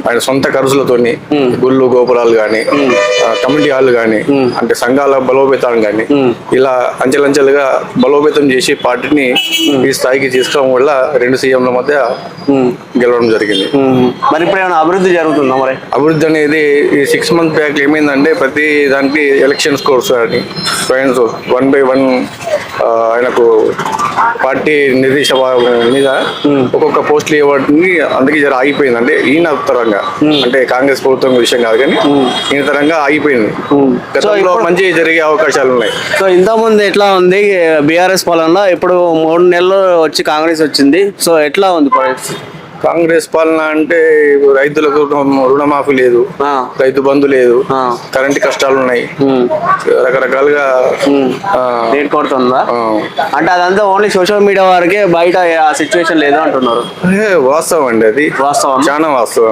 ఆయన సొంత ఖర్చులతోని గుళ్ళు గోపురాలు కానీ కమ్యూనిటీ హాల్ కానీ అంటే సంఘాల బలోపేతం కానీ ఇలా అంచెలంచెలుగా బలోపేతం చేసి పార్టీని ఈ స్థాయికి తీసుకోవడం వల్ల 2 సీఎంల మధ్య గెలవడం జరిగింది. మరి ఇప్పుడు ఏమైనా అభివృద్ధి జరుగుతుందా? మరి అభివృద్ధి అనేది ఈ 6 months బ్యాక్ ఏమైందంటే ప్రతి దానికి ఎలక్షన్ స్కోర్స్ అని 1 by 1 ఆయనకు పార్టీ నిర్దేశ మీద ఒక్కొక్క పోస్టులు ఇవ్వడానికి అందుకే జర ఆగిపోయింది. అంటే ఈయన తరంగా అంటే కాంగ్రెస్ ప్రభుత్వం విషయం కాదు కానీ ఈయన తరంగా ఆగిపోయింది. గతంలో మంచి జరిగే అవకాశాలు ఉన్నాయి. సో ఇంతకుముందు ఎట్లా ఉంది బీఆర్ఎస్ పాలనలో? ఇప్పుడు 3 నెలలు వచ్చి కాంగ్రెస్ వచ్చింది. సో ఎట్లా ఉంది పరిస్థితి? కాంగ్రెస్ పాలన అంటే రైతులకు రుణమాఫీ లేదు, రైతు బంధు లేదు, కరెంట్ కష్టాలు ఉన్నాయి, రకరకాలుగా రేట్ కొడుతుందా? అంటే అదంతా ఓన్లీ సోషల్ మీడియా వారికే, బయట ఆ సిచ్యువేషన్ లేదు అంటున్నారు. వాస్తవం అండి, అది వాస్తవం, చాలా వాస్తవం.